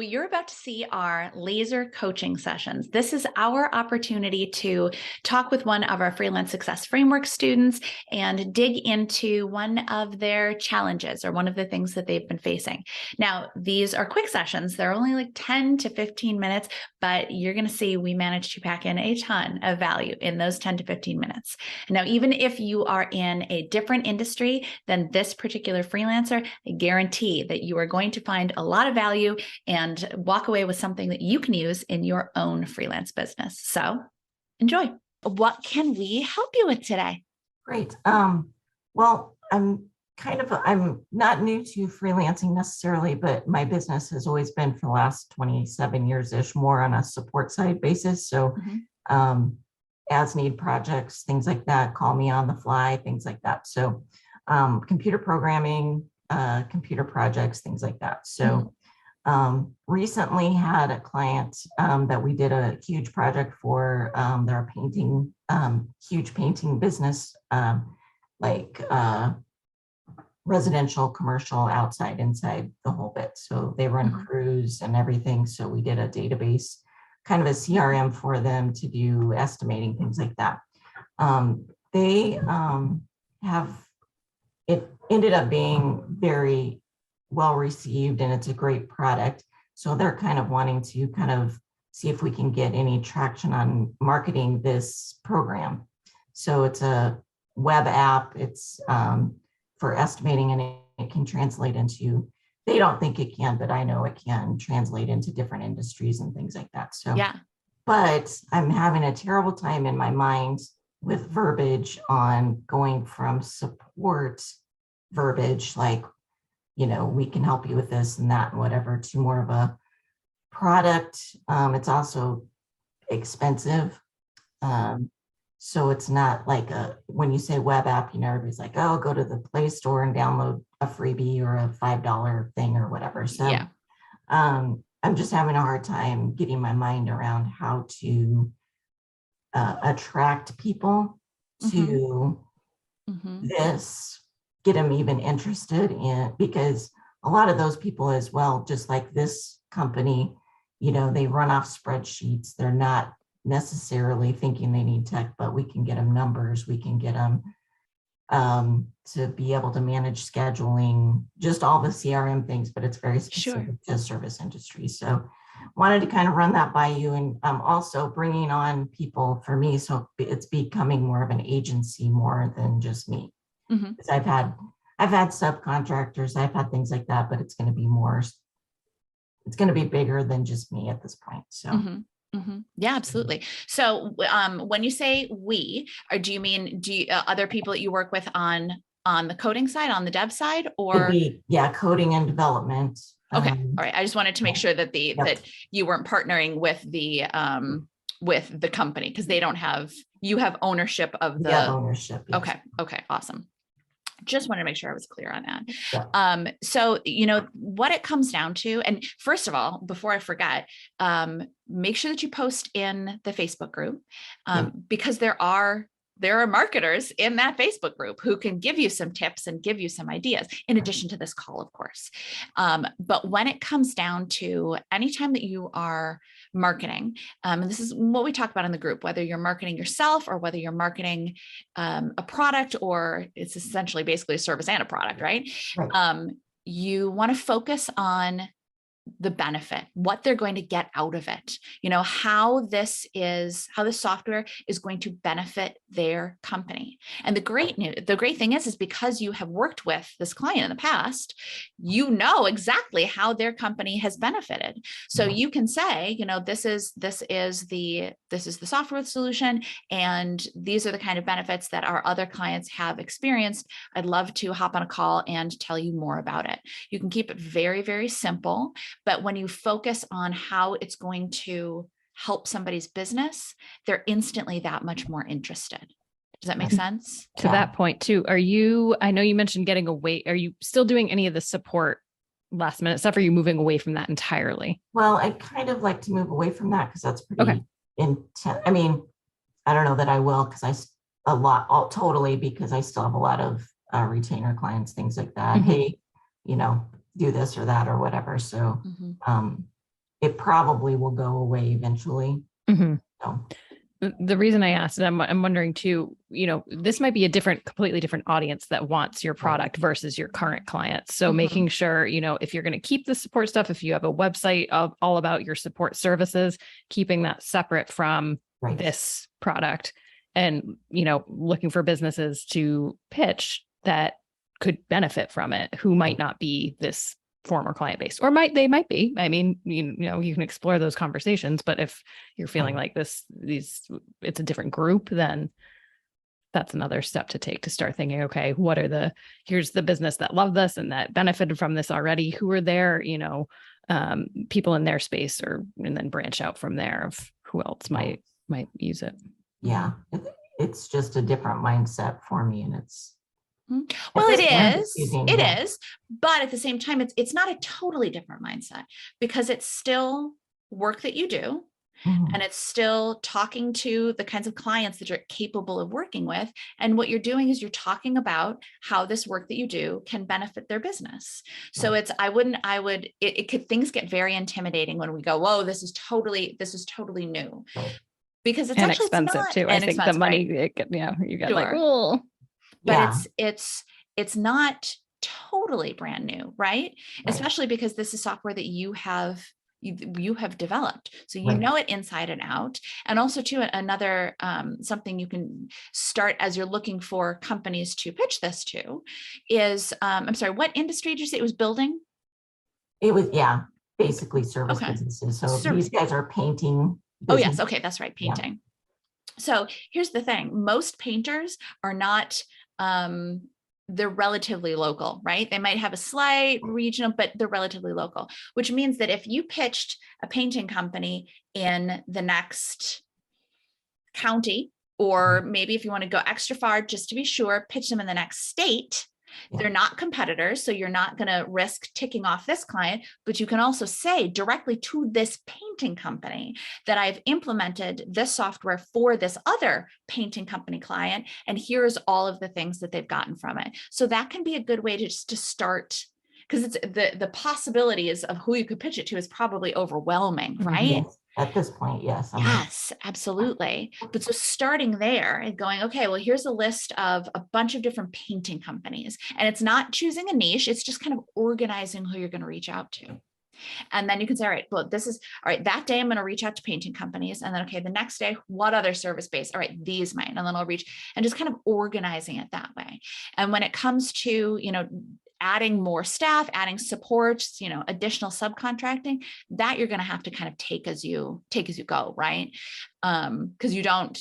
What you're about to see are laser coaching sessions. This is our opportunity to talk with one of our Freelance Success Framework students and dig into one of their challenges or one of the things that they've been facing. Now, these are quick sessions. They're only like 10 to 15 minutes, but you're going to see we managed to pack in a ton of value in those 10 to 15 minutes. Now, even if you are in a different industry than this particular freelancer, I guarantee that you are going to find a lot of value and walk away with something that you can use in your own freelance business. So enjoy. What can we help you with today? Great. Well, I'm not new to freelancing necessarily, but my business has always been for the last 27 years-ish more on a support side basis. So as need projects, things like that, call me on the fly, things like that. So computer programming, computer projects, things like that. So recently had a client that we did a huge project for. They're a painting, huge painting business, residential, commercial, outside, inside, the whole bit. So they run crews and everything. So we did a database, kind of a CRM for them to do estimating, things like that. They it ended up being very well received and it's a great product. So they're kind of wanting to kind of see if we can get any traction on marketing this program. So it's a web app. It's for estimating, and it can translate into, they don't think it can, but I know it can translate into different industries and things like that. So, yeah. But I'm having a terrible time in my mind with verbiage on going from support verbiage, like, you know, we can help you with this and that and whatever, to more of a product. It's also expensive. So it's not like when you say web app, you know, everybody's like, oh, go to the Play Store and download a freebie or a $5 thing or whatever. So yeah. I'm just having a hard time getting my mind around how to attract people to this, get them even interested in, because a lot of those people as well, just like this company, you know, they run off spreadsheets. They're not necessarily thinking they need tech, but we can get them numbers. We can get them to be able to manage scheduling, just all the CRM things, but it's very specific to service industry. So wanted to kind of run that by you, and also bringing on people for me. So it's becoming more of an agency more than just me. Because I've had subcontractors, I've had things like that, but it's going to be more, it's going to be bigger than just me at this point. So. Yeah, absolutely. So when you say we, or do you mean other people that you work with on the coding side, on the dev side, or? Yeah, coding and development. Okay. All right. I just wanted to make sure that that you weren't partnering with the company, because they don't have, you have ownership of the ownership. Yes. Okay. Okay. Awesome. Just wanted to make sure I was clear on that. Yeah. So, you know, what it comes down to, and first of all, before I forget, make sure that you post in the Facebook group, because there are marketers in that Facebook group who can give you some tips and give you some ideas, in addition to this call, of course. But when it comes down to anytime that you are marketing, and this is what we talk about in the group, whether you're marketing yourself or whether you're marketing a product, or it's essentially basically a service and a product, right? You want to focus on the benefit, what they're going to get out of it, you know, how this software is going to benefit their company. And the great thing is because you have worked with this client in the past, you know exactly how their company has benefited. So you can say, you know, this is the software solution, and these are the kind of benefits that our other clients have experienced. I'd love to hop on a call and tell you more about it. You can keep it very, very simple. But when you focus on how it's going to help somebody's business, they're instantly that much more interested. Does that make sense? To that point too, I know you mentioned getting away, are you still doing any of the support last minute stuff? Or are you moving away from that entirely? Well, I kind of like to move away from that because that's pretty intense. I mean, I don't know that I will, because totally, because I still have a lot of retainer clients, things like that. Hey, you know, do this or that or whatever. So probably will go away eventually. Mhm. So, The reason I asked, I'm wondering too, this might be a completely different audience that wants your product versus your current clients. So making sure, if you're going to keep the support stuff, if you have a website all about your support services, keeping that separate from this product and, looking for businesses to pitch that could benefit from it, who might not be this former client base, or they might be. I mean, you can explore those conversations, but if you're feeling like it's a different group, then that's another step to take to start thinking, okay, here's the business that loved this and that benefited from this already. Who are there, people in their space, and then branch out from there of who else might use it. Yeah. It's just a different mindset for me. And it's, well, it is, but at the same time, it's not a totally different mindset, because it's still work that you do. And it's still talking to the kinds of clients that you're capable of working with. And what you're doing is you're talking about how this work that you do can benefit their business. So things get very intimidating when we go, whoa, this is totally new, because it's actually expensive too. I think the money, you got like, oh. But it's not totally brand new, right? Especially because this is software that you have developed, so know it inside and out. And also too, another something you can start as you're looking for companies to pitch this to is I'm sorry, what industry did you say it was building? It was basically service businesses. So these guys are painting business. Oh yes, okay, that's right, painting. So here's the thing: most painters are not. They're relatively local, right? They might have a slight regional, but they're relatively local, which means that if you pitched a painting company in the next county, or maybe if you want to go extra far, just to be sure, pitch them in the next state, they're not competitors. So you're not going to risk ticking off this client, but you can also say directly to this painting company that I've implemented this software for this other painting company client, and here's all of the things that they've gotten from it. So that can be a good way to start, because it's the possibilities of who you could pitch it to is probably overwhelming, right? Yes. At this point, yes. Yes, absolutely. But so starting there and going, okay, well, here's a list of a bunch of different painting companies, and it's not choosing a niche. It's just kind of organizing who you're going to reach out to. And then you can say, all right, well, that day I'm going to reach out to painting companies. And then, okay, the next day, what other service based? All right, these might, and then I'll reach, and just kind of organizing it that way. And when it comes to, adding more staff, adding support, additional subcontracting, that you're going to have to kind of take as you go, right? Because you don't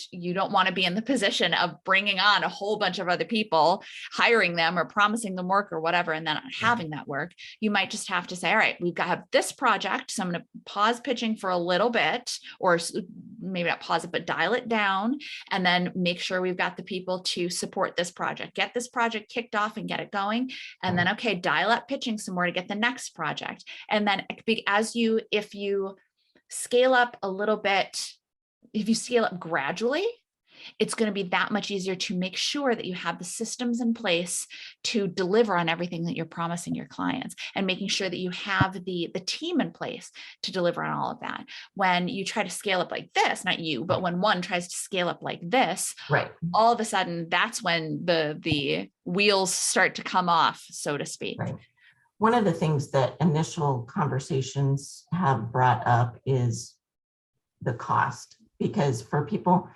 want to be in the position of bringing on a whole bunch of other people, hiring them or promising them work or whatever, and then not having that work. You might just have to say, all right, we've got to have this project, so I'm going to pause pitching for a little bit, or maybe not pause it, but dial it down, and then make sure we've got the people to support this project, get this project kicked off and get it going. And then, okay, dial up pitching some more to get the next project. And then if you scale up a little bit, if you scale up gradually, it's going to be that much easier to make sure that you have the systems in place to deliver on everything that you're promising your clients, and making sure that you have the team in place to deliver on all of that. When you try to scale up like this, not you, but when one tries to scale up like this, all of a sudden, that's when the wheels start to come off, so to speak. Right. One of the things that initial conversations have brought up is the cost, because for people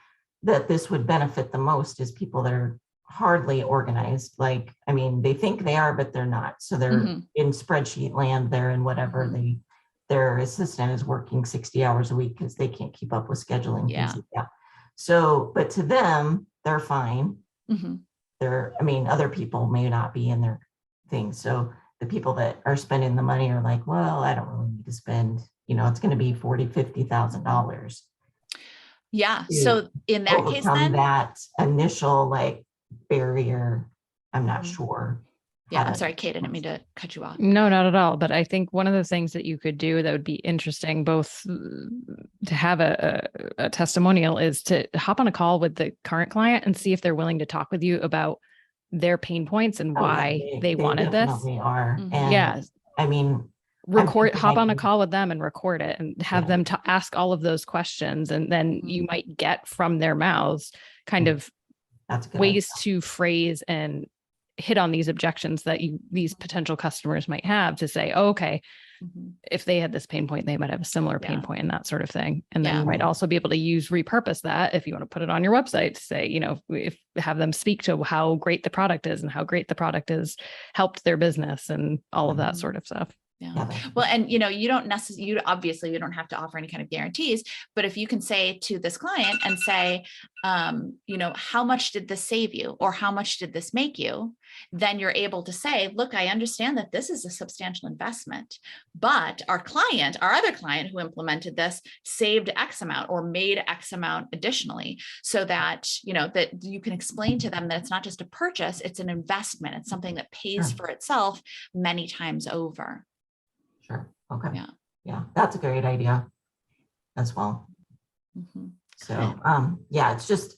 that this would benefit the most is people that are hardly organized. They think they are, but they're not. So they're in spreadsheet land, they're in whatever their assistant is working 60 hours a week because they can't keep up with scheduling. Things like that. So, but to them, they're fine. Other people may not be in their thing. So the people that are spending the money are like, well, I don't really need to spend, it's going to be $40,000, $50,000. Yeah. So in that case, then that initial barrier, I'm not sure. Yeah. I'm sorry, Kate, I didn't mean to cut you off. No, not at all. But I think one of the things that you could do that would be interesting, both to have a testimonial, is to hop on a call with the current client and see if they're willing to talk with you about their pain points and why they wanted this. Are. And hop on a call with them and record it and have them to ask all of those questions. And then you might get from their mouths kind of ways to phrase and hit on these objections that these potential customers might have to say, oh, okay, if they had this pain point, they might have a similar pain point and that sort of thing. And then you might also be able to repurpose that if you want to put it on your website to say, have them speak to how great the product is and how great the product has helped their business and all of that sort of stuff. Yeah. Well, and you don't necessarily, obviously you don't have to offer any kind of guarantees, but if you can say to this client and say, how much did this save you? Or how much did this make you? Then you're able to say, look, I understand that this is a substantial investment, but our other client who implemented this saved X amount or made X amount additionally, so that, that you can explain to them that it's not just a purchase, it's an investment. It's something that pays for itself many times over. Sure. Okay. Yeah. That's a great idea as well. So, it's just,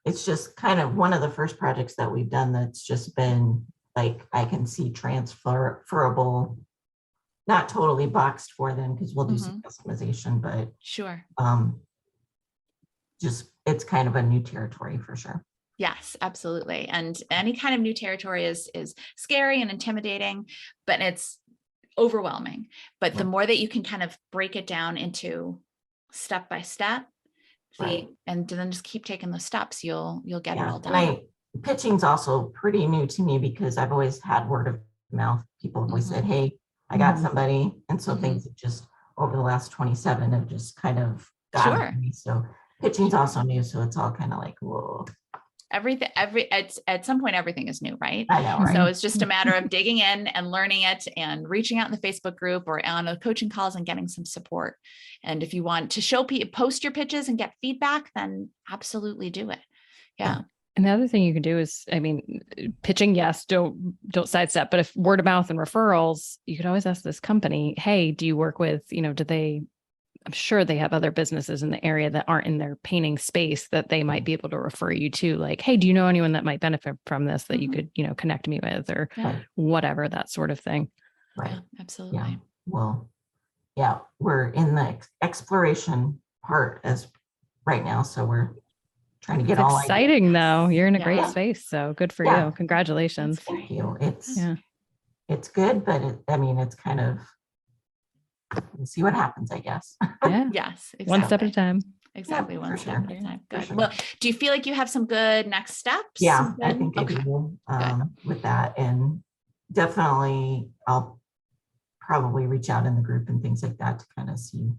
it's just kind of one of the first projects that we've done that's just been like, I can see transferable, not totally boxed for them because we'll do some customization, but just, it's kind of a new territory for sure. Yes, absolutely. And any kind of new territory is scary and intimidating, but it's overwhelming. But the more that you can kind of break it down into step by step, and then just keep taking those steps, you'll get it all done. Pitching's also pretty new to me because I've always had word of mouth. People have always said, hey, I got somebody. And so things have just over the last 27 have just kind of gotten me. So pitching's also new. So it's all kind of like, whoa. At some point, everything is new, right? I know, right? So it's just a matter of digging in and learning it and reaching out in the Facebook group or on the coaching calls and getting some support. And if you want to post your pitches and get feedback, then absolutely do it. Yeah. And the other thing you can do is, pitching, yes, don't sidestep, but if word of mouth and referrals, you could always ask this company, hey, do you work with, I'm sure they have other businesses in the area that aren't in their painting space that they might be able to refer you to, like, hey, do you know anyone that might benefit from this that you could, connect me with or whatever, that sort of thing. Right. Yeah, absolutely. Yeah. Well, we're in the exploration part as right now. So we're trying to get all exciting though. You're in a great space. So good for you. Congratulations. Thank you. It's good, but it's kind of, we'll see what happens, I guess. Yeah. Yes. Exactly. One step at a time. Exactly. One step at a time. Good. Well, do you feel like you have some good next steps? Yeah, I think I do with that. And definitely I'll probably reach out in the group and things like that to kind of see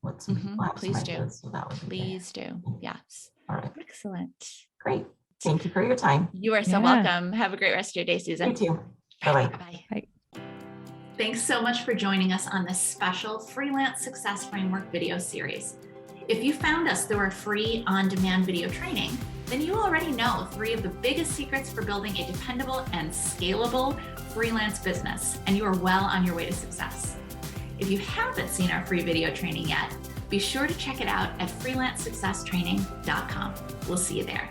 what some people have. Please do. Ideas, so that would be Please do. Yes. All right. Excellent. Great. Thank you for your time. You are so welcome. Have a great rest of your day, Susan. You too. Bye-bye. Bye. Thanks so much for joining us on this special Freelance Success Framework video series. If you found us through our free on-demand video training, then you already know 3 of the biggest secrets for building a dependable and scalable freelance business, and you are well on your way to success. If you haven't seen our free video training yet, be sure to check it out at freelancesuccesstraining.com. We'll see you there.